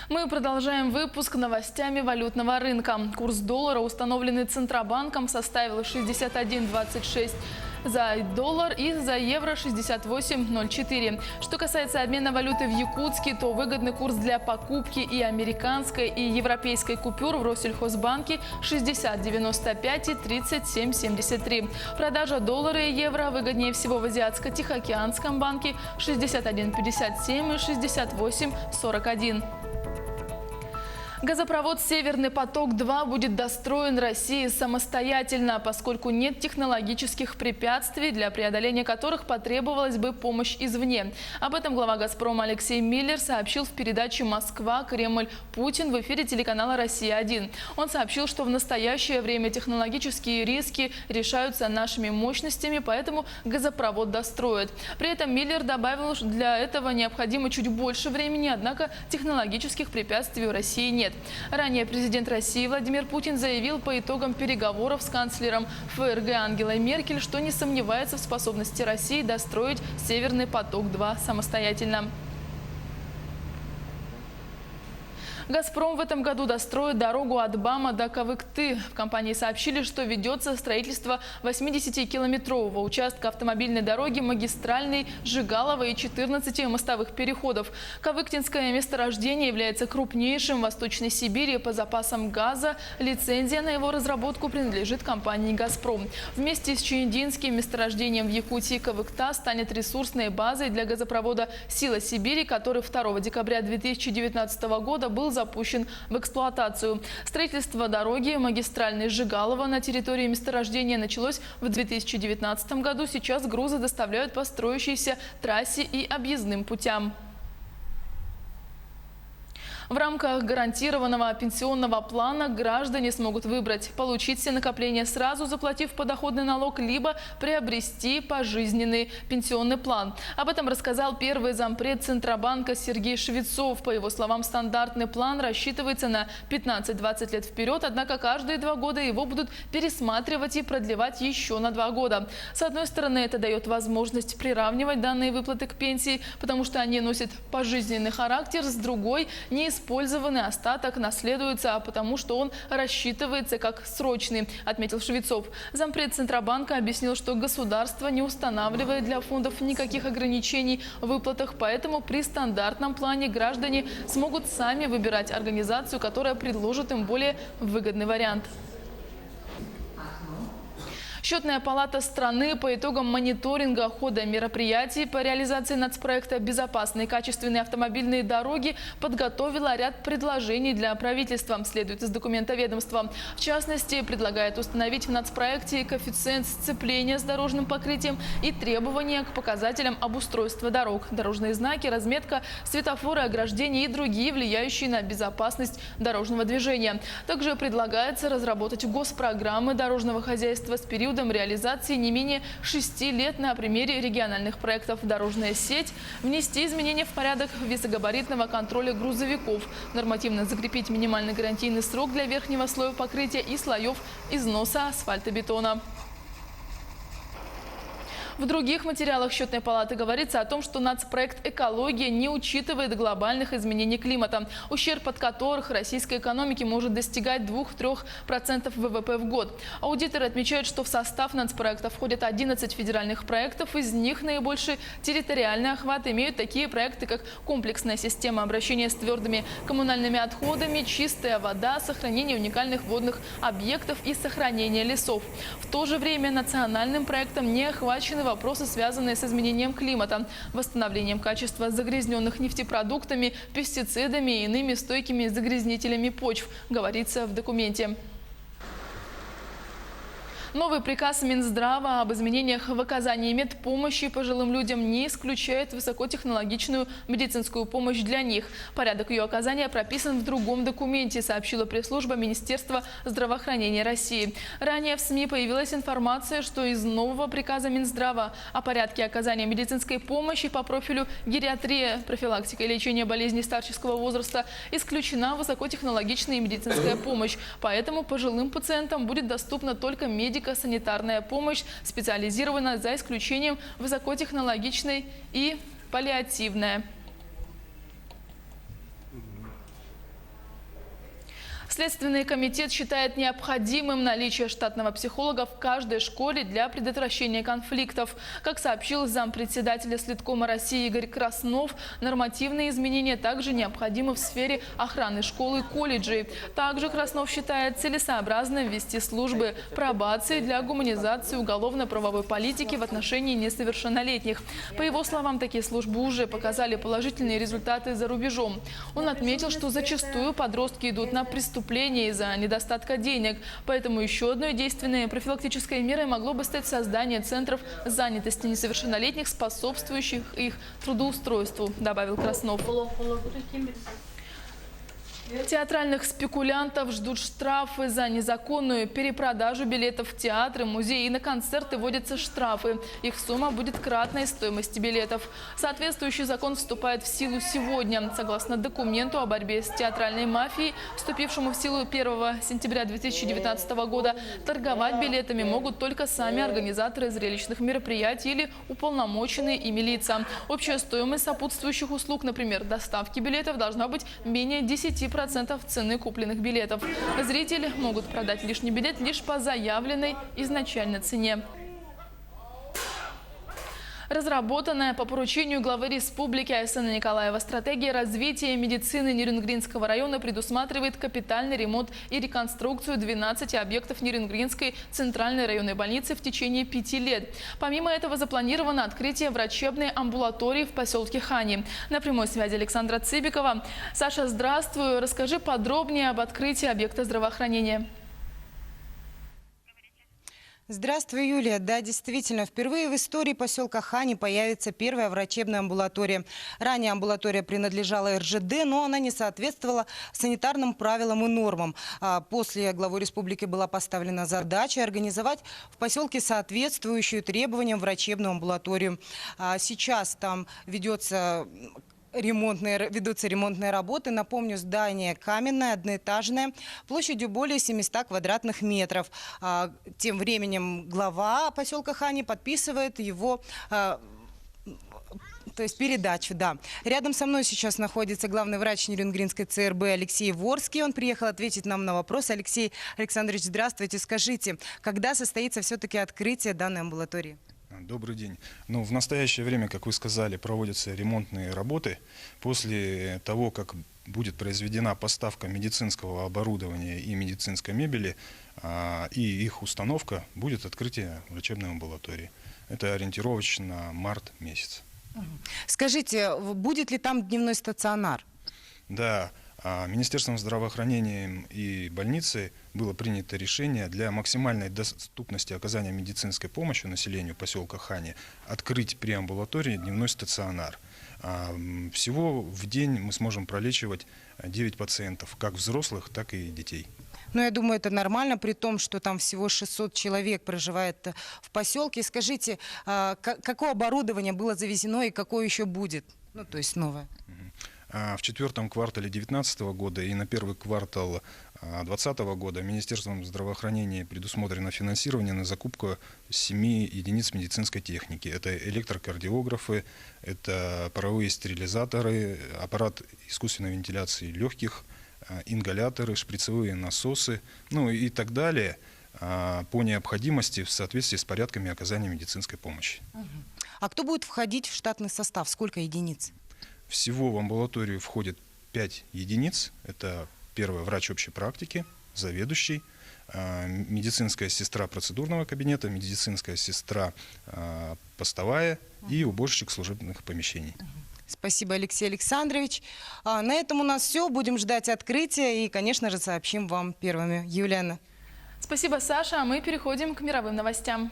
Мы продолжаем выпуск новостями валютного рынка. Курс доллара, установленный Центробанком, составил 61,26 за доллар и за евро 68,04. Что касается обмена валюты в Якутске, то выгодный курс для покупки и американской, и европейской купюр в Россельхозбанке 60,95 и 37,73. Продажа доллара и евро выгоднее всего в Азиатско-Тихоокеанском банке 61,57 и 68,41. Газопровод «Северный поток-2» будет достроен Россией самостоятельно, поскольку нет технологических препятствий, для преодоления которых потребовалась бы помощь извне. Об этом глава «Газпрома» Алексей Миллер сообщил в передаче «Москва. Кремль. Путин» в эфире телеканала «Россия-1». Он сообщил, что в настоящее время технологические риски решаются нашими мощностями, поэтому газопровод достроят. При этом Миллер добавил, что для этого необходимо чуть больше времени, однако технологических препятствий у России нет. Ранее президент России Владимир Путин заявил по итогам переговоров с канцлером ФРГ Ангелой Меркель, что не сомневается в способности России достроить «Северный поток-2» самостоятельно. «Газпром» в этом году достроит дорогу от БАМа до Кавыкты. В компании сообщили, что ведется строительство 80-километрового участка автомобильной дороги магистральной Жигалова и 14 мостовых переходов. Кавыктинское месторождение является крупнейшим в Восточной Сибири по запасам газа. Лицензия на его разработку принадлежит компании «Газпром». Вместе с Чуюндинским месторождением в Якутии Кавыкта станет ресурсной базой для газопровода «Сила Сибири», который 2 декабря 2019 года был запущен в эксплуатацию. Строительство дороги магистральной Жигалова на территории месторождения началось в 2019 году. Сейчас грузы доставляют по строящейся трассе и объездным путям. В рамках гарантированного пенсионного плана граждане смогут выбрать – получить все накопления сразу, заплатив подоходный налог, либо приобрести пожизненный пенсионный план. Об этом рассказал первый зампред Центробанка Сергей Швецов. По его словам, стандартный план рассчитывается на 15-20 лет вперед, однако каждые 2 года его будут пересматривать и продлевать еще на 2 года. С одной стороны, это дает возможность приравнивать данные выплаты к пенсии, потому что они носят пожизненный характер, с другой – неиспользованный остаток наследуется, потому что он рассчитывается как срочный, отметил Швецов. Зампред Центробанка объяснил, что государство не устанавливает для фондов никаких ограничений в выплатах, поэтому при стандартном плане граждане смогут сами выбирать организацию, которая предложит им более выгодный вариант. Счетная палата страны по итогам мониторинга хода мероприятий по реализации нацпроекта «Безопасные и качественные автомобильные дороги» подготовила ряд предложений для правительства, следует из документа ведомства. В частности, предлагает установить в нацпроекте коэффициент сцепления с дорожным покрытием и требования к показателям обустройства дорог, дорожные знаки, разметка, светофоры, ограждения и другие, влияющие на безопасность дорожного движения. Также предлагается разработать госпрограммы дорожного хозяйства с периодом реализации не менее 6 лет на примере региональных проектов «Дорожная сеть», внести изменения в порядок весогабаритного контроля грузовиков, нормативно закрепить минимальный гарантийный срок для верхнего слоя покрытия и слоев износа асфальтобетона. В других материалах Счетной палаты говорится о том, что нацпроект «Экология» не учитывает глобальных изменений климата, ущерб от которых российской экономике может достигать 2–3% ВВП в год. Аудиторы отмечают, что в состав нацпроекта входят 11 федеральных проектов, из них наибольший территориальный охват имеют такие проекты, как комплексная система обращения с твердыми коммунальными отходами, чистая вода, сохранение уникальных водных объектов и сохранение лесов. В то же время национальным проектом не охвачены вопросы, связанные с изменением климата, восстановлением качества загрязненных нефтепродуктами, пестицидами и иными стойкими загрязнителями почв, говорится в документе. Новый приказ Минздрава об изменениях в оказании медпомощи пожилым людям не исключает высокотехнологичную медицинскую помощь для них. Порядок ее оказания прописан в другом документе, сообщила пресс-служба Министерства здравоохранения России. Ранее в СМИ появилась информация, что из нового приказа Минздрава о порядке оказания медицинской помощи по профилю гериатрия, профилактика и лечение болезней старческого возраста исключена высокотехнологичная медицинская помощь. Поэтому пожилым пациентам будет доступна только медико-санитарная помощь, специализированная, за исключением высокотехнологичной и паллиативная. Следственный комитет считает необходимым наличие штатного психолога в каждой школе для предотвращения конфликтов. Как сообщил зампредседателя Следкома России Игорь Краснов, нормативные изменения также необходимы в сфере охраны школ и колледжей. Также Краснов считает целесообразным ввести службы пробации для гуманизации уголовно-правовой политики в отношении несовершеннолетних. По его словам, такие службы уже показали положительные результаты за рубежом. Он отметил, что зачастую подростки идут на преступления из-за недостатка денег. Поэтому еще одной действенной профилактической мерой могло бы стать создание центров занятости несовершеннолетних, способствующих их трудоустройству, добавил Краснов. Театральных спекулянтов ждут штрафы за незаконную перепродажу билетов в театры, музеи и на концерты вводятся штрафы. Их сумма будет кратной стоимости билетов. Соответствующий закон вступает в силу сегодня. Согласно документу о борьбе с театральной мафией, вступившему в силу 1 сентября 2019 года, торговать билетами могут только сами организаторы зрелищных мероприятий или уполномоченные ими лица. Общая стоимость сопутствующих услуг, например, доставки билетов, должна быть менее 10% цены купленных билетов. Зрители могут продать лишний билет лишь по заявленной изначально цене. Разработанная по поручению главы республики Айсена Николаева стратегия развития медицины Нерюнгринского района предусматривает капитальный ремонт и реконструкцию 12 объектов Нерюнгринской центральной районной больницы в течение 5 лет. Помимо этого запланировано открытие врачебной амбулатории в поселке Хани. На прямой связи Александра Цыбикова. Саша, здравствуй. Расскажи подробнее об открытии объекта здравоохранения. Здравствуй, Юлия. Да, действительно, впервые в истории поселка Хани появится первая врачебная амбулатория. Ранее амбулатория принадлежала РЖД, но она не соответствовала санитарным правилам и нормам. После главы республики была поставлена задача организовать в поселке соответствующую требованиям врачебную амбулаторию. Сейчас там ведутся ремонтные работы. Напомню, здание каменное, одноэтажное, площадью более 700 квадратных метров. Тем временем глава поселка Хани подписывает его передачу, да. Рядом со мной сейчас находится главный врач Нерюнгринской ЦРБ Алексей Ворский. Он приехал ответить нам на вопрос. Алексей Александрович, здравствуйте. Скажите, когда состоится все-таки открытие данной амбулатории? Добрый день. В настоящее время, как вы сказали, проводятся ремонтные работы. После того, как будет произведена поставка медицинского оборудования и медицинской мебели, и их установка, будет открытие врачебной амбулатории. Это ориентировочно март месяц. Скажите, будет ли там дневной стационар? Да. Министерством здравоохранения и больницы было принято решение для максимальной доступности оказания медицинской помощи населению поселка Хани открыть при амбулатории дневной стационар. Всего в день мы сможем пролечивать 9 пациентов, как взрослых, так и детей. Ну, я думаю, это нормально, при том, что там всего 600 человек проживает в поселке. Скажите, какое оборудование было завезено и какое еще будет? Ну, то есть новое. В четвертом квартале 2019 года и на первый квартал 2020 года Министерством здравоохранения предусмотрено финансирование на закупку 7 единиц медицинской техники. Это электрокардиографы, это паровые стерилизаторы, аппарат искусственной вентиляции легких, ингаляторы, шприцевые насосы, и так далее, по необходимости в соответствии с порядками оказания медицинской помощи. А кто будет входить в штатный состав? Сколько единиц? Всего в амбулаторию входит 5 единиц. Это первый врач общей практики, заведующий, медицинская сестра процедурного кабинета, медицинская сестра постовая и уборщик служебных помещений. Спасибо, Алексей Александрович. На этом у нас все. Будем ждать открытия и, конечно же, сообщим вам первыми. Юлиана. Спасибо, Саша. А мы переходим к мировым новостям.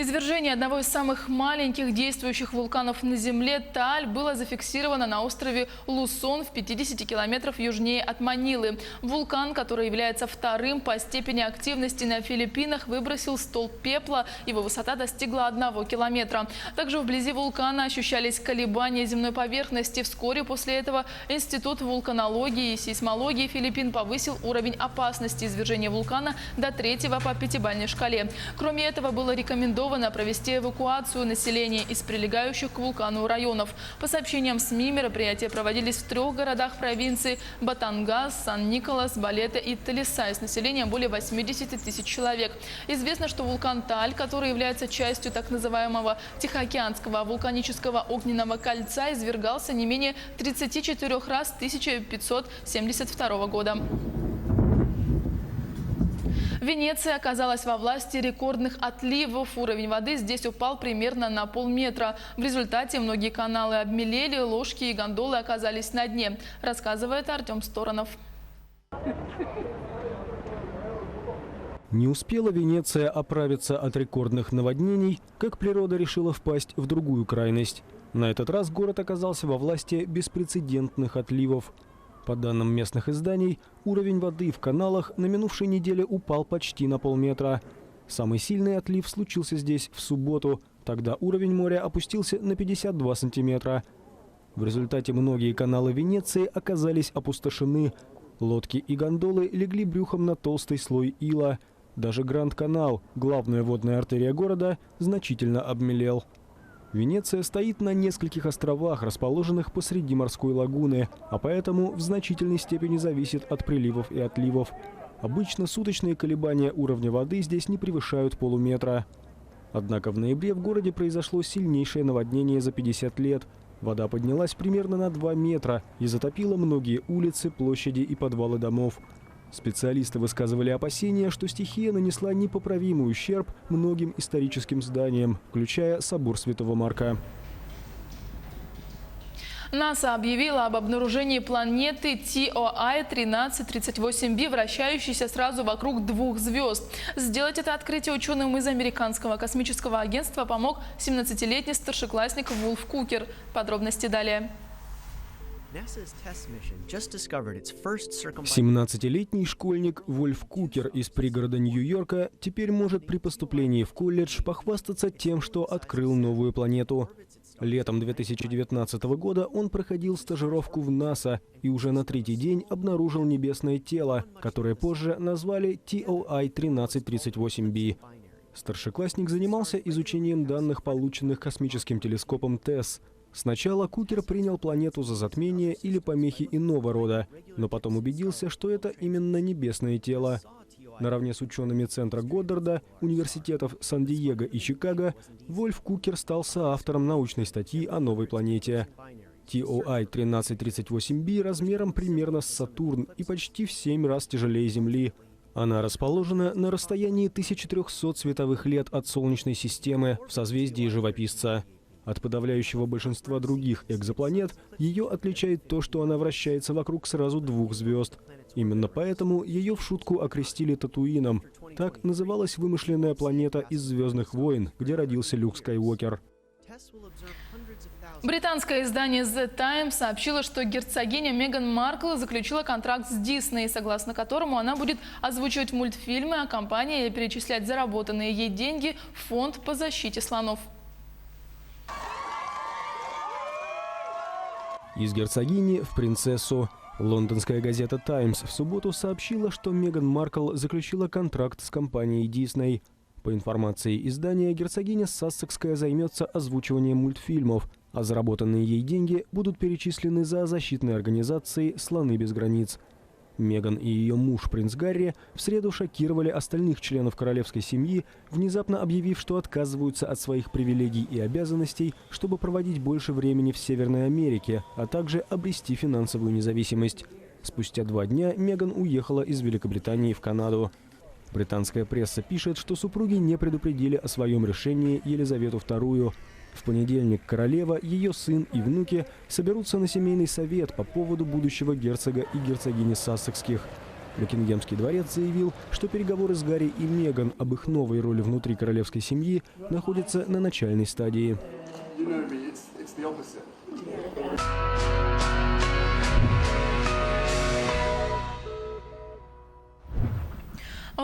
Извержение одного из самых маленьких действующих вулканов на Земле Тааль было зафиксировано на острове Лусон в 50 километров южнее от Манилы. Вулкан, который является вторым по степени активности на Филиппинах, выбросил столб пепла. Его высота достигла 1 километра. Также вблизи вулкана ощущались колебания земной поверхности. Вскоре после этого Институт вулканологии и сейсмологии Филиппин повысил уровень опасности извержения вулкана до 3 по 5-бальной шкале. Кроме этого, было рекомендовано мобилизованы провести эвакуацию населения из прилегающих к вулкану районов. По сообщениям СМИ, мероприятия проводились в 3 городах провинции – Батангас, Сан-Николас, Балета и Талисай с населением более 80 тысяч человек. Известно, что вулкан Таль, который является частью так называемого Тихоокеанского вулканического огненного кольца, извергался не менее 34 раз с 1572 года. Венеция оказалась во власти рекордных отливов. Уровень воды здесь упал примерно на полметра. В результате многие каналы обмелели, ложки и гондолы оказались на дне, рассказывает Артем Сторонов. Не успела Венеция оправиться от рекордных наводнений, как природа решила впасть в другую крайность. На этот раз город оказался во власти беспрецедентных отливов. По данным местных изданий, уровень воды в каналах на минувшей неделе упал почти на полметра. Самый сильный отлив случился здесь в субботу. Тогда уровень моря опустился на 52 сантиметра. В результате многие каналы Венеции оказались опустошены. Лодки и гондолы легли брюхом на толстый слой ила. Даже Гранд-канал, главная водная артерия города, значительно обмелел. Венеция стоит на нескольких островах, расположенных посреди морской лагуны, а поэтому в значительной степени зависит от приливов и отливов. Обычно суточные колебания уровня воды здесь не превышают полуметра. Однако в ноябре в городе произошло сильнейшее наводнение за 50 лет. Вода поднялась примерно на 2 метра и затопила многие улицы, площади и подвалы домов. Специалисты высказывали опасения, что стихия нанесла непоправимый ущерб многим историческим зданиям, включая собор Святого Марка. НАСА объявила об обнаружении планеты TOI-1338b, вращающейся сразу вокруг 2 звезд. Сделать это открытие ученым из американского космического агентства помог 17-летний старшеклассник Вульф Кукер. Подробности далее. 17-летний школьник Вольф Кукер из пригорода Нью-Йорка теперь может при поступлении в колледж похвастаться тем, что открыл новую планету. Летом 2019 года он проходил стажировку в НАСА и уже на 3-й день обнаружил небесное тело, которое позже назвали TOI-1338b. Старшеклассник занимался изучением данных, полученных космическим телескопом ТЭСС. Сначала Кукер принял планету за затмение или помехи иного рода, но потом убедился, что это именно небесное тело. Наравне с учеными Центра Годдарда, университетов Сан-Диего и Чикаго, Вольф Кукер стал соавтором научной статьи о новой планете. TOI-1338b размером примерно с Сатурн и почти в 7 раз тяжелее Земли. Она расположена на расстоянии 1300 световых лет от Солнечной системы в созвездии Живописца. От подавляющего большинства других экзопланет ее отличает то, что она вращается вокруг сразу 2 звезд. Именно поэтому ее в шутку окрестили Татуином. Так называлась вымышленная планета из «Звездных войн», где родился Люк Скайуокер. Британское издание The Times сообщило, что герцогиня Меган Маркл заключила контракт с Disney, согласно которому она будет озвучивать мультфильмы, а компания перечислять заработанные ей деньги в фонд по защите слонов. Из герцогини в принцессу. Лондонская газета «Таймс» в субботу сообщила, что Меган Маркл заключила контракт с компанией Disney. По информации издания, герцогиня Сассекская займется озвучиванием мультфильмов, а заработанные ей деньги будут перечислены за защитные организации «Слоны без границ». Меган и ее муж, принц Гарри, в среду шокировали остальных членов королевской семьи, внезапно объявив, что отказываются от своих привилегий и обязанностей, чтобы проводить больше времени в Северной Америке, а также обрести финансовую независимость. Спустя 2 дня Меган уехала из Великобритании в Канаду. Британская пресса пишет, что супруги не предупредили о своем решении Елизавету II. В понедельник королева, ее сын и внуки соберутся на семейный совет по поводу будущего герцога и герцогини Сассекских. Букингемский дворец заявил, что переговоры с Гарри и Меган об их новой роли внутри королевской семьи находятся на начальной стадии.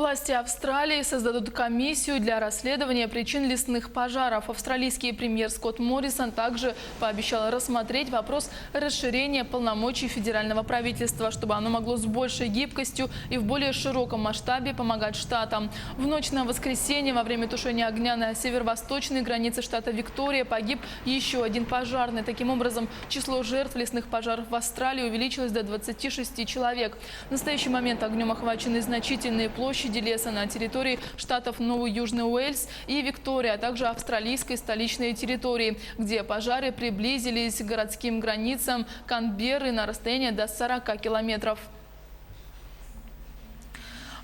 Власти Австралии создадут комиссию для расследования причин лесных пожаров. Австралийский премьер Скотт Моррисон также пообещал рассмотреть вопрос расширения полномочий федерального правительства, чтобы оно могло с большей гибкостью и в более широком масштабе помогать штатам. В ночь на воскресенье во время тушения огня на северо-восточной границе штата Виктория погиб еще один пожарный. Таким образом, число жертв лесных пожаров в Австралии увеличилось до 26 человек. В настоящий момент огнем охвачены значительные площади леса на территории штатов Новый Южный Уэльс и Виктория, а также австралийской столичной территории, где пожары приблизились к городским границам Канберры на расстояние до 40 километров.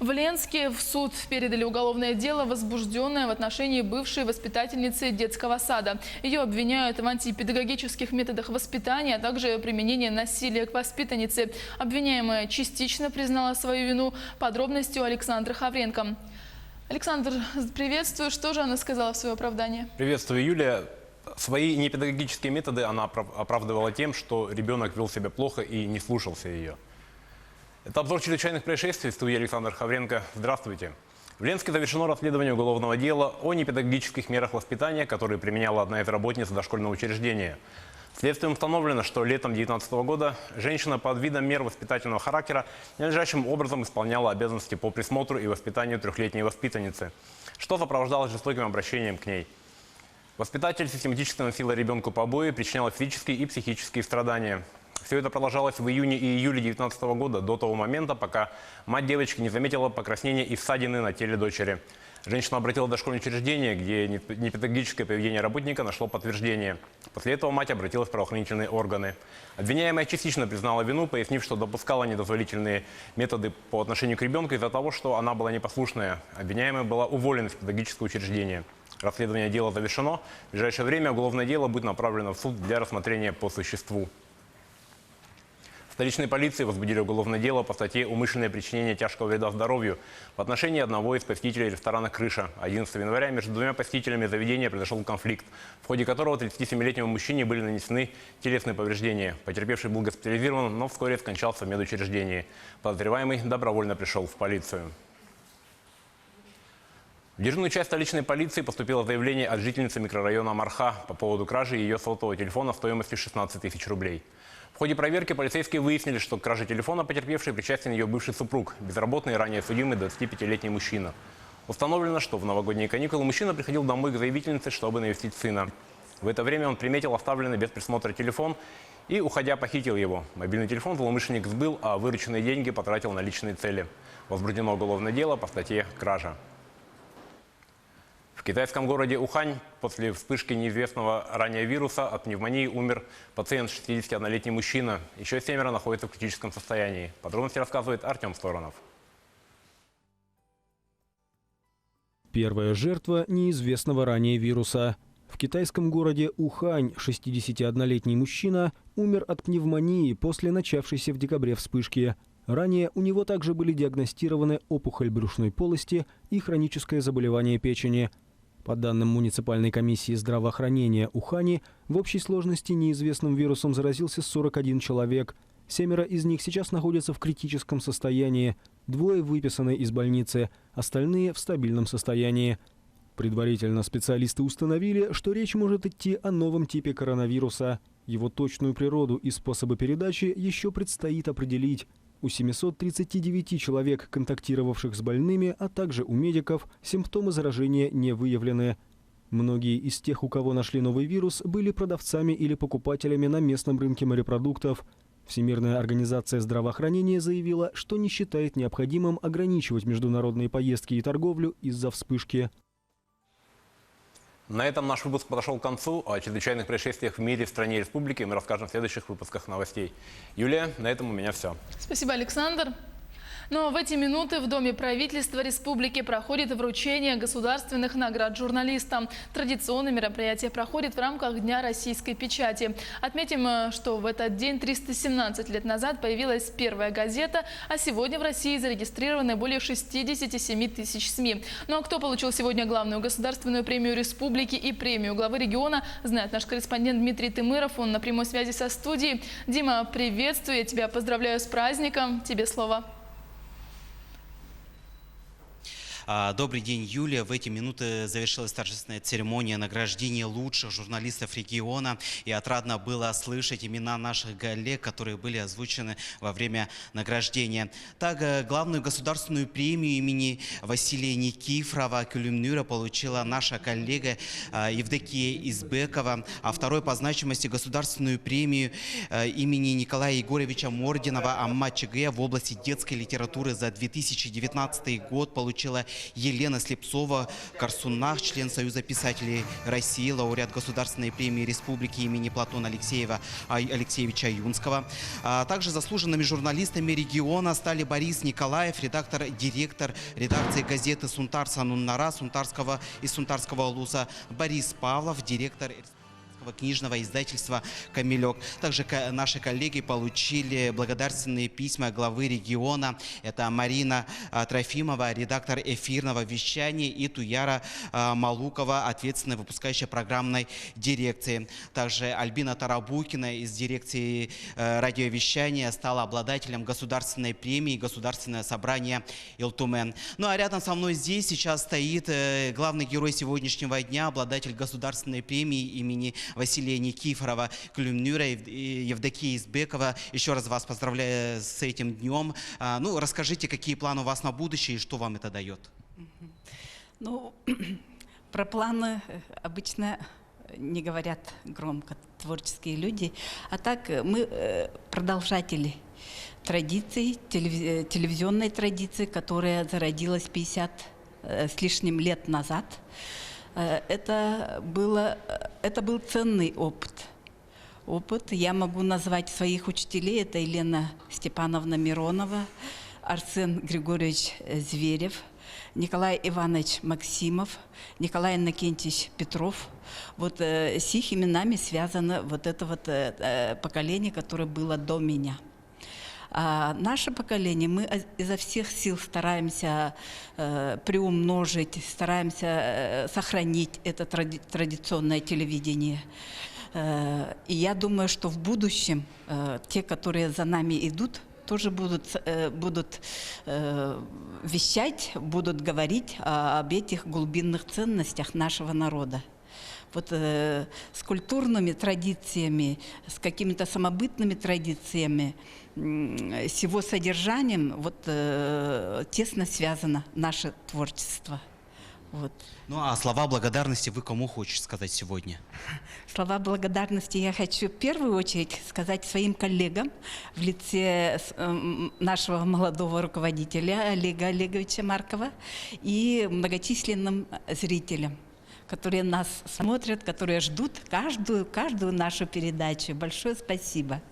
В Ленске в суд передали уголовное дело, возбужденное в отношении бывшей воспитательницы детского сада. Ее обвиняют в антипедагогических методах воспитания, а также применении насилия к воспитаннице. Обвиняемая частично признала свою вину. Подробности у Александра Хавренко. Александр, приветствую. Что же она сказала в свое оправдание? Приветствую, Юлия. Свои непедагогические методы она оправдывала тем, что ребенок вел себя плохо и не слушался ее. Это обзор чрезвычайных происшествий. В студии Александр Хавренко. Здравствуйте. В Ленске завершено расследование уголовного дела о непедагогических мерах воспитания, которые применяла одна из работниц дошкольного учреждения. Следствием установлено, что летом 2019 года женщина под видом мер воспитательного характера ненадлежащим образом исполняла обязанности по присмотру и воспитанию трехлетней воспитанницы, что сопровождалось жестоким обращением к ней. Воспитатель систематически наносила ребенку побои, причиняла физические и психические страдания. Все это продолжалось в июне и июле 2019 года, до того момента, пока мать девочки не заметила покраснения и ссадины на теле дочери. Женщина обратилась в дошкольное учреждение, где непедагогическое поведение работника нашло подтверждение. После этого мать обратилась в правоохранительные органы. Обвиняемая частично признала вину, пояснив, что допускала недозволительные методы по отношению к ребенку из-за того, что она была непослушная. Обвиняемая была уволена из педагогического учреждения. Расследование дела завершено. В ближайшее время уголовное дело будет направлено в суд для рассмотрения по существу. В столичной полиции возбудили уголовное дело по статье «Умышленное причинение тяжкого вреда здоровью» в отношении одного из посетителей ресторана «Крыша». 11 января между двумя посетителями заведения произошел конфликт, в ходе которого 37-летнему мужчине были нанесены телесные повреждения. Потерпевший был госпитализирован, но вскоре скончался в медучреждении. Подозреваемый добровольно пришел в полицию. В дежурную часть столичной полиции поступило заявление от жительницы микрорайона Марха по поводу кражи ее сотового телефона стоимостью 16 тысяч рублей. В ходе проверки полицейские выяснили, что к краже телефона потерпевшей причастен ее бывший супруг, безработный и ранее судимый 25-летний мужчина. Установлено, что в новогодние каникулы мужчина приходил домой к заявительнице, чтобы навестить сына. В это время он приметил оставленный без присмотра телефон и, уходя, похитил его. Мобильный телефон злоумышленник сбыл, а вырученные деньги потратил на личные цели. Возбуждено уголовное дело по статье «Кража». В китайском городе Ухань после вспышки неизвестного ранее вируса от пневмонии умер пациент 61-летний мужчина. Еще 7 находятся в критическом состоянии. Подробности рассказывает Артем Сторонов. Первая жертва неизвестного ранее вируса. В китайском городе Ухань 61-летний мужчина умер от пневмонии после начавшейся в декабре вспышки. Ранее у него также были диагностированы опухоль брюшной полости и хроническое заболевание печени. По данным муниципальной комиссии здравоохранения Ухани, в общей сложности неизвестным вирусом заразился 41 человек. 7 из них сейчас находятся в критическом состоянии. 2 выписаны из больницы, остальные в стабильном состоянии. Предварительно специалисты установили, что речь может идти о новом типе коронавируса. Его точную природу и способы передачи еще предстоит определить. У 739 человек, контактировавших с больными, а также у медиков, симптомы заражения не выявлены. Многие из тех, у кого нашли новый вирус, были продавцами или покупателями на местном рынке морепродуктов. Всемирная организация здравоохранения заявила, что не считает необходимым ограничивать международные поездки и торговлю из-за вспышки. На этом наш выпуск подошел к концу. О чрезвычайных происшествиях в мире, в стране и республике мы расскажем в следующих выпусках новостей. Юлия, на этом у меня все. Спасибо, Александр. Но в эти минуты в Доме правительства республики проходит вручение государственных наград журналистам. Традиционное мероприятие проходит в рамках Дня российской печати. Отметим, что в этот день 317 лет назад появилась первая газета, а сегодня в России зарегистрированы более 67 тысяч СМИ. Ну а кто получил сегодня главную государственную премию республики и премию главы региона, знает наш корреспондент Дмитрий Тымыров. Он на прямой связи со студией. Дима, приветствую, я тебя поздравляю с праздником. Тебе слово. Добрый день, Юлия. В эти минуты завершилась торжественная церемония награждения лучших журналистов региона. И отрадно было слышать имена наших коллег, которые были озвучены во время награждения. Так, главную государственную премию имени Василия Никифорова Кулюмнюра получила наша коллега Евдокия Избекова, а второй по значимости государственную премию имени Николая Егоровича Мординова Амма ЧГ в области детской литературы за 2019 год получила Елена Слепцова-Корсунах, член Союза писателей России, лауреат государственной премии республики имени Платона Алексеевича Юнского. Также заслуженными журналистами региона стали Борис Николаев, редактор-директор редакции газеты «Сунтар Сануннара» из Сунтарского улуса, Борис Павлов, директор книжного издательства «Камелек». Также наши коллеги получили благодарственные письма главы региона. Это Марина Трофимова, редактор эфирного вещания, и Туяра Малукова, ответственная выпускающая программной дирекции. Также Альбина Тарабукина из дирекции радиовещания стала обладателем государственной премии «Государственное собрание Илтумен». Ну а рядом со мной здесь сейчас стоит главный герой сегодняшнего дня, обладатель государственной премии имени Василия Никифорова Кулюмнюра Евдокия Избекова. Еще раз вас поздравляю с этим днем. Ну, расскажите, какие планы у вас на будущее и что вам это дает? Ну, про планы обычно не говорят громко творческие люди, а так мы продолжатели традиций, телевизионной традиции, которая зародилась 50 с лишним лет назад. Это был ценный опыт. Я могу назвать своих учителей. Это Елена Степановна Миронова, Арсен Григорьевич Зверев, Николай Иванович Максимов, Николай Иннокентьевич Петров. Вот с их именами связано вот это вот поколение, которое было до меня. А наше поколение, мы изо всех сил стараемся приумножить, стараемся сохранить это традиционное телевидение. И я думаю, что в будущем те, которые за нами идут, тоже будут вещать, будут говорить об этих глубинных ценностях нашего народа. Вот с культурными традициями, с какими-то самобытными традициями, с его содержанием вот, тесно связано наше творчество. Вот. Ну а слова благодарности вы кому хочешь сказать сегодня? Слова благодарности я хочу в первую очередь сказать своим коллегам в лице нашего молодого руководителя Олега Олеговича Маркова и многочисленным зрителям, которые нас смотрят, которые ждут каждую нашу передачу. Большое спасибо.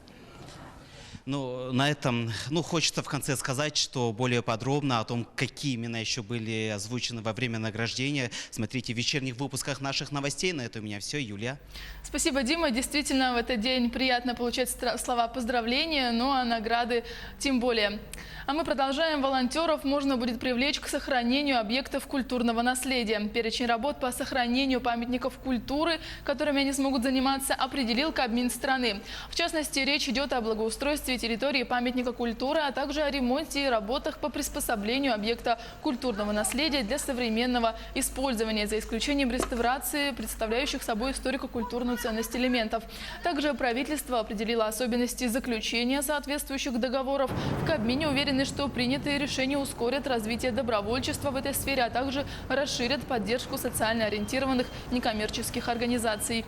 Ну, на этом, хочется в конце сказать, что более подробно о том, какие имена еще были озвучены во время награждения, смотрите в вечерних выпусках наших новостей. На это у меня все. Юлия. Спасибо, Дима. Действительно, в этот день приятно получать слова поздравления, ну а награды тем более. А мы продолжаем. Волонтеров можно будет привлечь к сохранению объектов культурного наследия. Перечень работ по сохранению памятников культуры, которыми они смогут заниматься, определил Кабмин страны. В частности, речь идет о благоустройстве территории памятника культуры, а также о ремонте и работах по приспособлению объекта культурного наследия для современного использования, за исключением реставрации, представляющих собой историко-культурную ценность элементов. Также правительство определило особенности заключения соответствующих договоров. В Кабмине уверены, что принятые решения ускорят развитие добровольчества в этой сфере, а также расширят поддержку социально ориентированных некоммерческих организаций.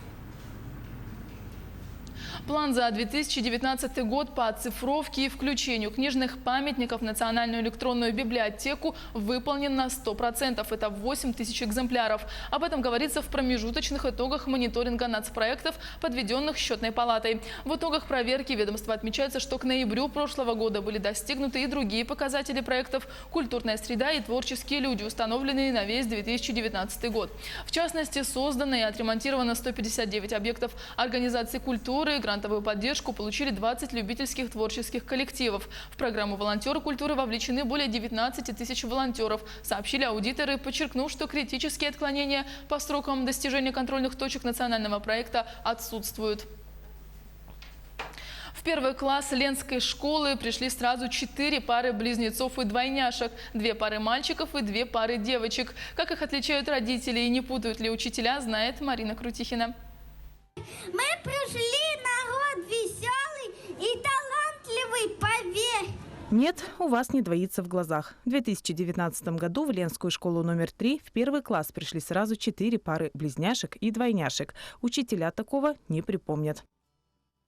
План за 2019 год по оцифровке и включению книжных памятников в Национальную электронную библиотеку выполнен на 100%. Это 8 тысяч экземпляров. Об этом говорится в промежуточных итогах мониторинга нацпроектов, подведенных Счетной палатой. В итогах проверки ведомства отмечается, что к ноябрю прошлого года были достигнуты и другие показатели проектов «Культурная среда» и «Творческие люди», установленные на весь 2019 год. В частности, создано и отремонтировано 159 объектов организаций культуры. Грантовую поддержку получили 20 любительских творческих коллективов. В программу «Волонтеры культуры» вовлечены более 19 тысяч волонтеров, сообщили аудиторы, подчеркнув, что критические отклонения по срокам достижения контрольных точек национального проекта отсутствуют. В первый класс Ленской школы пришли сразу 4 пары близнецов и двойняшек, 2 пары мальчиков и 2 пары девочек. Как их отличают родители и не путают ли учителя, знает Марина Крутихина. Мы пришли на год веселый и талантливый, поверь. Нет, у вас не двоится в глазах. В 2019 году в Ленскую школу номер 3 в первый класс пришли сразу 4 пары близняшек и двойняшек. Учителя такого не припомнят.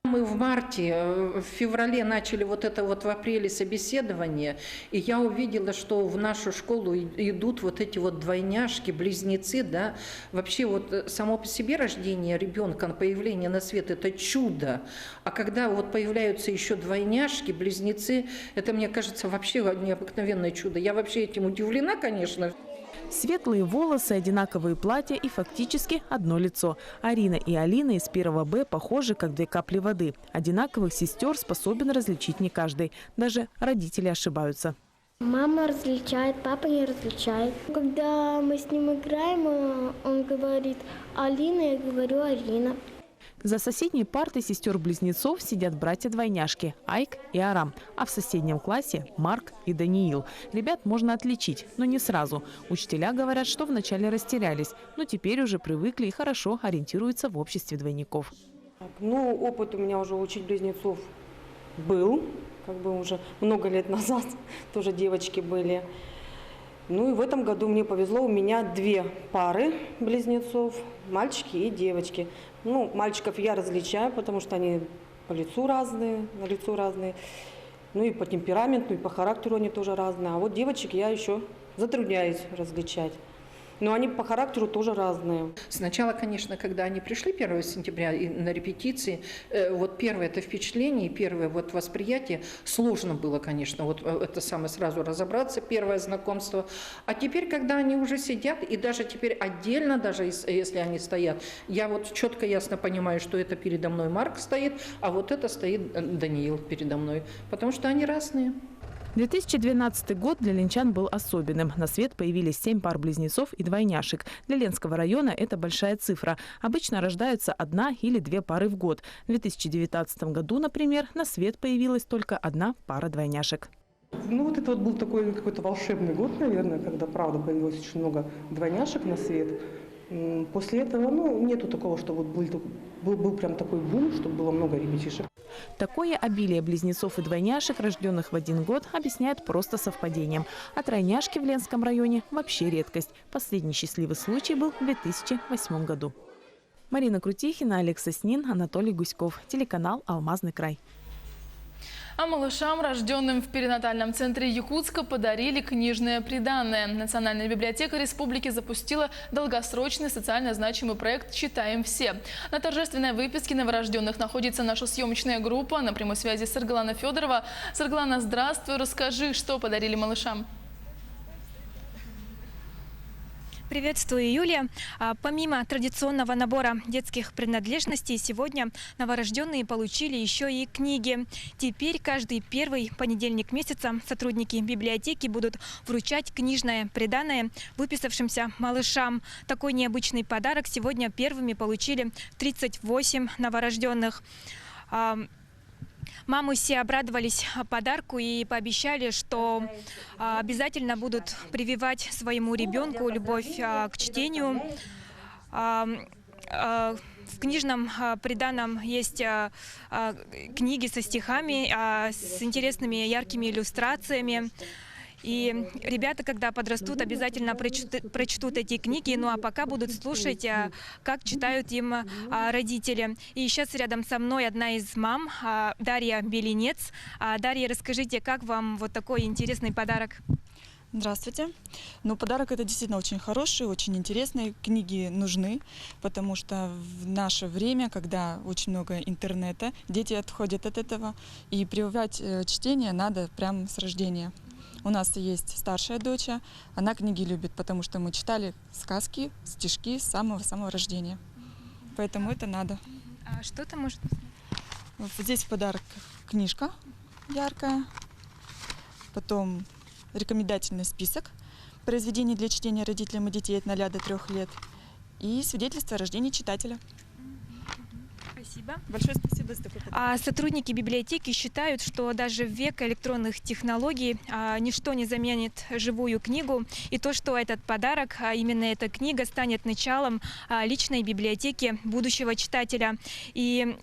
Мы в марте, в феврале начали вот это вот в апреле собеседование, и я увидела, что в нашу школу идут вот эти вот двойняшки, близнецы, да. Вообще вот само по себе рождение ребенка, появление на свет – это чудо. А когда вот появляются еще двойняшки, близнецы, это, мне кажется, вообще необыкновенное чудо. Я вообще этим удивлена, конечно. Светлые волосы, одинаковые платья и фактически одно лицо. Арина и Алина из 1 Б похожи, как 2 капли воды. Одинаковых сестер способен различить не каждый. Даже родители ошибаются. Мама различает, папа не различает. Когда мы с ним играем, он говорит Алина, я говорю Арина. За соседней партой сестер-близнецов сидят братья-двойняшки Айк и Арам. А в соседнем классе Марк и Даниил. Ребят можно отличить, но не сразу. Учителя говорят, что вначале растерялись, но теперь уже привыкли и хорошо ориентируются в обществе двойников. Ну, опыт у меня уже учить близнецов был, как бы уже много лет назад, тоже девочки были. Ну и в этом году мне повезло, у меня 2 пары близнецов, мальчики и девочки. Ну, мальчиков я различаю, потому что они по лицу разные, на лицо разные. Ну и по темпераменту, и по характеру они тоже разные. А вот девочек я еще затрудняюсь различать. Но они по характеру тоже разные. Сначала, конечно, когда они пришли 1 сентября на репетиции, вот первое это впечатление, первое вот восприятие сложно было, конечно, вот это самое сразу разобраться, первое знакомство. А теперь, когда они уже сидят, и даже теперь отдельно, даже если они стоят, я вот четко, ясно понимаю, что это передо мной Марк стоит, а вот это стоит Даниил передо мной, потому что они разные. 2012 год для ленчан был особенным. На свет появились 7 пар близнецов и двойняшек. Для Ленского района это большая цифра. Обычно рождаются 1 или 2 пары в год. В 2019 году, например, на свет появилась только 1 пара двойняшек. Ну вот это вот был такой какой-то волшебный год, наверное, когда, правда, появилось очень много двойняшек на свет. После этого, ну, нету такого, что вот был прям такой бум, что было много ребятишек. Такое обилие близнецов и двойняшек, рожденных в один год, объясняют просто совпадением. А тройняшки в Ленском районе вообще редкость. Последний счастливый случай был в 2008 году. Марина Крутихина, Олег Соснин, Анатолий Гуськов. Телеканал «Алмазный край». А малышам, рожденным в перинатальном центре Якутска, подарили книжное приданное. Национальная библиотека республики запустила долгосрочный социально значимый проект «Читаем все». На торжественной выписке новорожденных находится наша съемочная группа. На прямой связи Сарглана Федорова. Сарглана, здравствуй. Расскажи, что подарили малышам. Приветствую, Юлия. Помимо традиционного набора детских принадлежностей, сегодня новорожденные получили еще и книги. Теперь каждый первый понедельник месяца сотрудники библиотеки будут вручать книжное приданое выписавшимся малышам. Такой необычный подарок сегодня первыми получили 38 новорожденных. Мамы все обрадовались подарку и пообещали, что обязательно будут прививать своему ребенку любовь к чтению. В книжном приданом есть книги со стихами, с интересными яркими иллюстрациями. И ребята, когда подрастут, обязательно прочтут эти книги, ну а пока будут слушать, как читают им родители. И сейчас рядом со мной одна из мам, Дарья Белинец. Дарья, расскажите, как вам вот такой интересный подарок? Здравствуйте. Ну, подарок это действительно очень хороший, очень интересный. Книги нужны, потому что в наше время, когда очень много интернета, дети отходят от этого, и прививать чтение надо прямо с рождения. У нас есть старшая дочь, она книги любит, потому что мы читали сказки, стишки с самого-самого рождения. Поэтому это надо. А что там может быть? Вот здесь в подарок книжка яркая, потом рекомендательный список произведений для чтения родителям и детей от 0 до 3 лет и свидетельство о рождении читателя. Спасибо. Большое спасибо за такой подарок. Сотрудники библиотеки считают, что даже в век электронных технологий ничто не заменит живую книгу. И то, что этот подарок, именно эта книга, станет началом личной библиотеки будущего читателя. И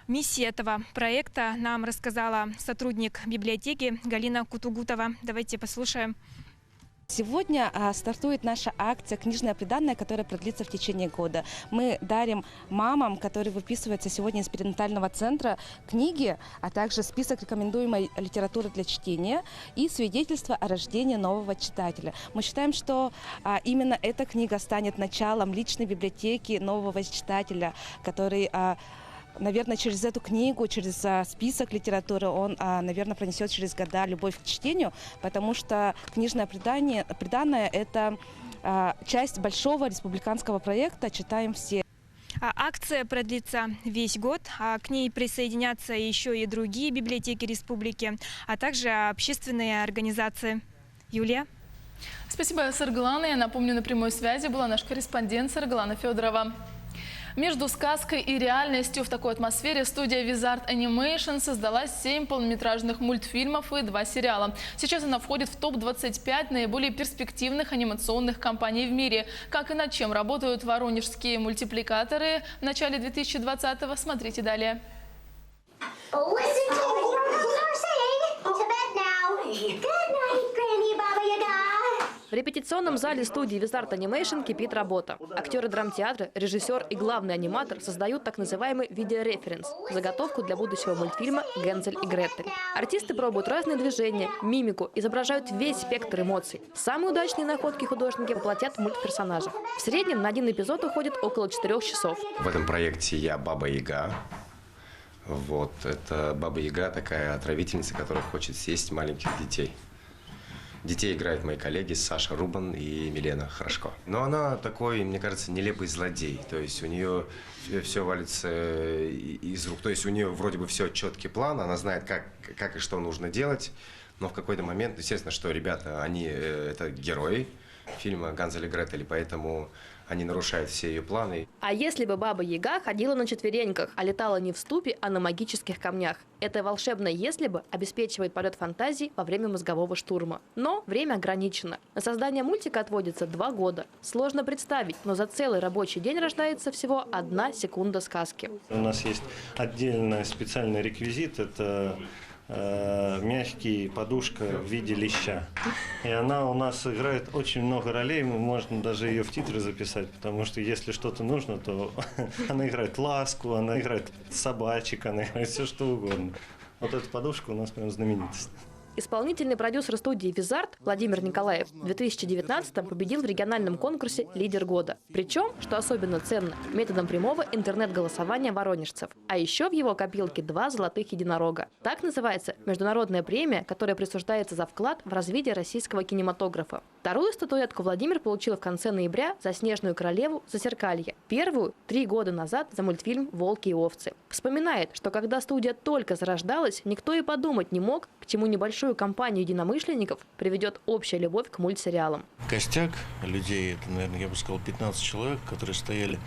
миссии этого проекта нам рассказала сотрудник библиотеки Галина Кутугутова. Давайте послушаем. Сегодня стартует наша акция «Книжное приданное», которая продлится в течение года. Мы дарим мамам, которые выписываются сегодня из перинатального центра, книги, а также список рекомендуемой литературы для чтения и свидетельство о рождении нового читателя. Мы считаем, что именно эта книга станет началом личной библиотеки нового читателя, который... Наверное, через эту книгу, через список литературы он, наверное, пронесет через года любовь к чтению, потому что книжное приданное – это часть большого республиканского проекта «Читаем все». Акция продлится весь год, к ней присоединятся еще и другие библиотеки республики, а также общественные организации. Юлия? Спасибо, Сарглана. Я напомню, на прямой связи была наш корреспондент Сарглана Федорова. Между сказкой и реальностью в такой атмосфере студия Wizard Animation создала 7 полнометражных мультфильмов и 2 сериала. Сейчас она входит в топ-25 наиболее перспективных анимационных компаний в мире. Как и над чем работают воронежские мультипликаторы в начале 2020-го, смотрите далее. В репетиционном зале студии Wizard Animation кипит работа. Актеры драмтеатра, режиссер и главный аниматор создают так называемый видеореференс – заготовку для будущего мультфильма «Гензель и Гретель». Артисты пробуют разные движения, мимику, изображают весь спектр эмоций. Самые удачные находки художники воплотят в мультперсонажа. В среднем на один эпизод уходит около 4 часов. В этом проекте я Баба-Яга. Вот, это Баба-Яга, такая отравительница, которая хочет съесть маленьких детей. Детей играют мои коллеги Саша Рубан и Милена Хорошко. Но она такой, мне кажется, нелепый злодей. То есть у нее все валится из рук. То есть у нее вроде бы все четкий план, она знает, как и что нужно делать. Но в какой-то момент, естественно, что ребята, они это герои фильма «Гензель и Гретель», поэтому они нарушают все ее планы. А если бы Баба-Яга ходила на четвереньках, а летала не в ступе, а на магических камнях? Это волшебное «если бы» обеспечивает полет фантазии во время мозгового штурма. Но время ограничено. На создание мультика отводится 2 года. Сложно представить, но за целый рабочий день рождается всего 1 секунда сказки. У нас есть отдельный специальный реквизит. Это мягкий подушка в виде леща. И она у нас играет очень много ролей, можно даже ее в титры записать, потому что если что-то нужно, то она играет ласку, она играет собачек, она играет все что угодно. Вот эта подушка у нас прям знаменитость. Исполнительный продюсер студии Wizard Владимир Николаев в 2019-м победил в региональном конкурсе «Лидер года». Причем, что особенно ценно, методом прямого интернет-голосования воронежцев. А еще в его копилке 2 золотых единорога. Так называется международная премия, которая присуждается за вклад в развитие российского кинематографа. Вторую статуэтку Владимир получил в конце ноября за «Снежную королеву» «Зазеркалье». Первую 3 года назад за мультфильм «Волки и овцы». Вспоминает, что когда студия только зарождалась, никто и подумать не мог, к чему небольшую компанию единомышленников приведет общая любовь к мультсериалам. Костяк людей, это, наверное, я бы сказал, 15 человек, которые стояли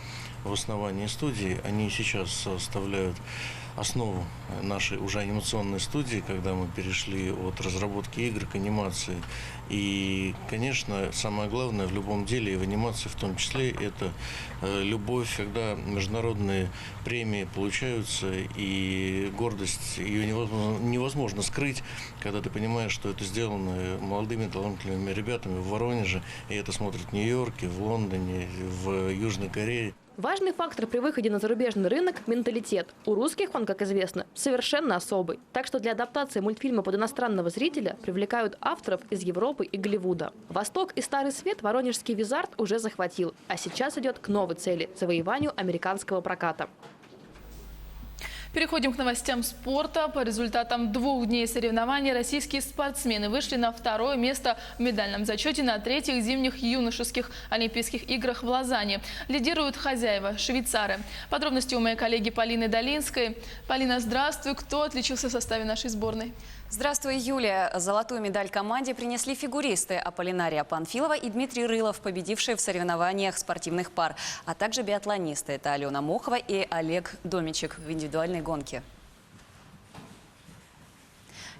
в основании студии, они сейчас составляют основу нашей уже анимационной студии, когда мы перешли от разработки игр к анимации. И, конечно, самое главное в любом деле, и в анимации в том числе, это любовь, когда международные премии получаются, и гордость, ее невозможно скрыть, когда ты понимаешь, что это сделано молодыми талантливыми ребятами в Воронеже, и это смотрят в Нью-Йорке, в Лондоне, в Южной Корее. Важный фактор при выходе на зарубежный рынок – менталитет. У русских он, как известно, совершенно особый. Так что для адаптации мультфильма под иностранного зрителя привлекают авторов из Европы и Голливуда. Восток и Старый Свет воронежский Wizard уже захватил, а сейчас идет к новой цели – завоеванию американского проката. Переходим к новостям спорта. По результатам 2 дней соревнований российские спортсмены вышли на 2-е место в медальном зачете на 3-х зимних юношеских Олимпийских играх в Лозанне. Лидируют хозяева – швейцары. Подробности у моей коллеги Полины Долинской. Полина, здравствуй. Кто отличился в составе нашей сборной? Здравствуй, Юлия. Золотую медаль команде принесли фигуристы Аполлинария Панфилова и Дмитрий Рылов, победившие в соревнованиях спортивных пар, а также биатлонисты. Это Алена Мохова и Олег Домичек в индивидуальной гонке.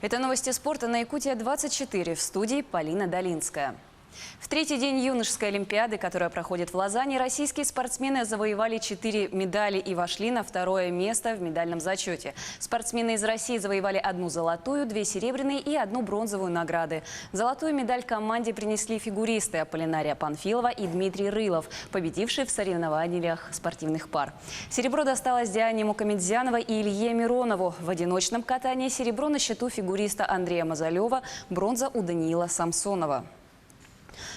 Это новости спорта на Якутия-24. В студии Полина Долинская. В третий день юношеской олимпиады, которая проходит в Лозанне, российские спортсмены завоевали 4 медали и вошли на второе место в медальном зачете. Спортсмены из России завоевали 1 золотую, 2 серебряные и 1 бронзовую награды. Золотую медаль команде принесли фигуристы Аполлинария Панфилова и Дмитрий Рылов, победившие в соревнованиях спортивных пар. Серебро досталось Диане Мукамедзяновой и Илье Миронову. В одиночном катании серебро на счету фигуриста Андрея Мазалева, бронза у Даниила Самсонова.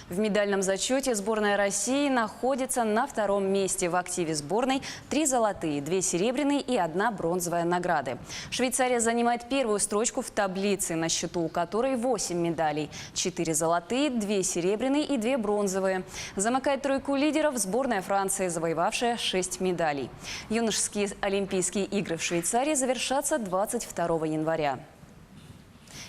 В медальном зачете сборная России находится на втором месте. В активе сборной 3 золотые, 2 серебряные и 1 бронзовая награды. Швейцария занимает первую строчку в таблице, на счету у которой 8 медалей. 4 золотые, 2 серебряные и 2 бронзовые. Замыкает тройку лидеров сборная Франции, завоевавшая 6 медалей. Юношеские Олимпийские игры в Швейцарии завершатся 22 января.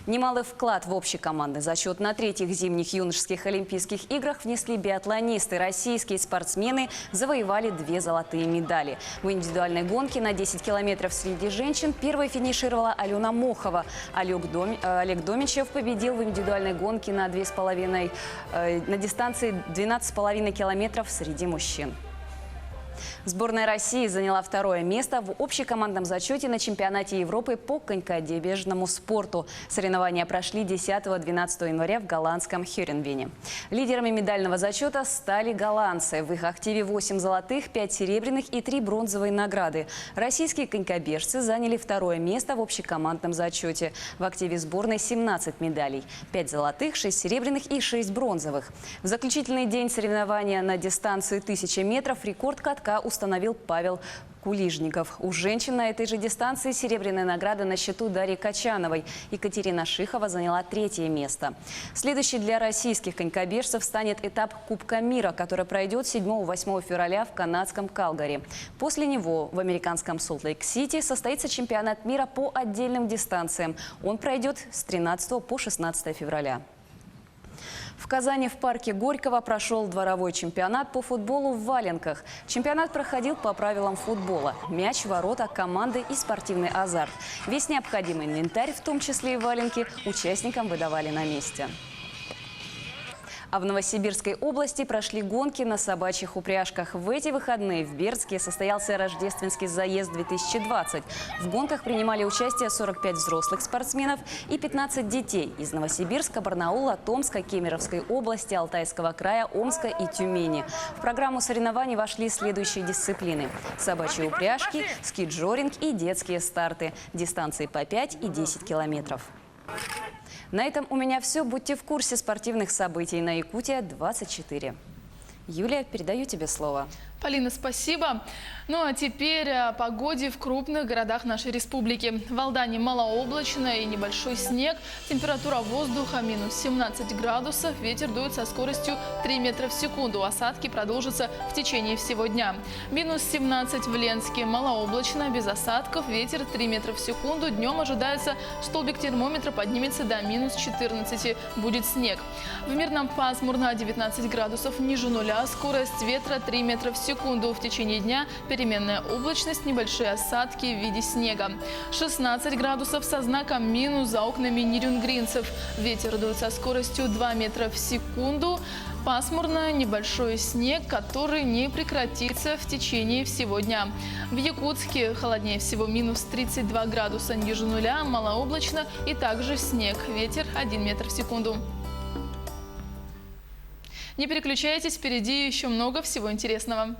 Немалый вклад в общий командный зачет на третьих зимних юношеских Олимпийских играх внесли биатлонисты. Российские спортсмены завоевали 2 золотые медали. В индивидуальной гонке на 10 километров среди женщин первой финишировала Алена Мохова. Олег Домичев победил в индивидуальной гонке на дистанции 12,5 километров среди мужчин. Сборная России заняла второе место в общекомандном зачете на чемпионате Европы по конькобежному спорту. Соревнования прошли 10-12 января в голландском Херенвене. Лидерами медального зачета стали голландцы. В их активе 8 золотых, 5 серебряных и 3 бронзовые награды. Российские конькобежцы заняли второе место в общекомандном зачете. В активе сборной 17 медалей. 5 золотых, 6 серебряных и 6 бронзовых. В заключительный день соревнования на дистанции 1000 метров рекорд катка установил Павел Кулижников. У женщин на этой же дистанции серебряная награда на счету Дарьи Качановой. Екатерина Шихова заняла 3-е место. Следующий для российских конькобежцев станет этап Кубка мира, который пройдет 7-8 февраля в канадском Калгари. После него в американском Солт-Лейк-Сити состоится чемпионат мира по отдельным дистанциям. Он пройдет с 13 по 16 февраля. В Казани в парке Горького прошел дворовой чемпионат по футболу в валенках. Чемпионат проходил по правилам футбола. Мяч, ворота, команды и спортивный азарт. Весь необходимый инвентарь, в том числе и валенки, участникам выдавали на месте. А в Новосибирской области прошли гонки на собачьих упряжках. В эти выходные в Бердске состоялся рождественский заезд 2020. В гонках принимали участие 45 взрослых спортсменов и 15 детей из Новосибирска, Барнаула, Томска, Кемеровской области, Алтайского края, Омска и Тюмени. В программу соревнований вошли следующие дисциплины: собачьи упряжки, скиджоринг и детские старты. Дистанции по 5 и 10 километров. На этом у меня все. Будьте в курсе спортивных событий на Якутия-24. Юлия, передаю тебе слово. Полина, спасибо. Ну а теперь о погоде в крупных городах нашей республики. В Алдане малооблачно и небольшой снег. Температура воздуха минус 17 градусов. Ветер дует со скоростью 3 метра в секунду. Осадки продолжатся в течение всего дня. Минус 17 в Ленске. Малооблачно, без осадков. Ветер 3 метра в секунду. Днем ожидается, столбик термометра поднимется до минус 14. Будет снег. В Мирном пасмурно, 19 градусов ниже нуля. Скорость ветра 3 метра в секунду. В течение дня переменная облачность, небольшие осадки в виде снега. 16 градусов со знаком минус за окнами нерюнгринцев. Ветер дует со скоростью 2 метра в секунду. Пасмурно, небольшой снег, который не прекратится в течение всего дня. В Якутске холоднее всего минус 32 градуса ниже нуля, малооблачно и также снег. Ветер 1 метр в секунду. Не переключайтесь, впереди еще много всего интересного.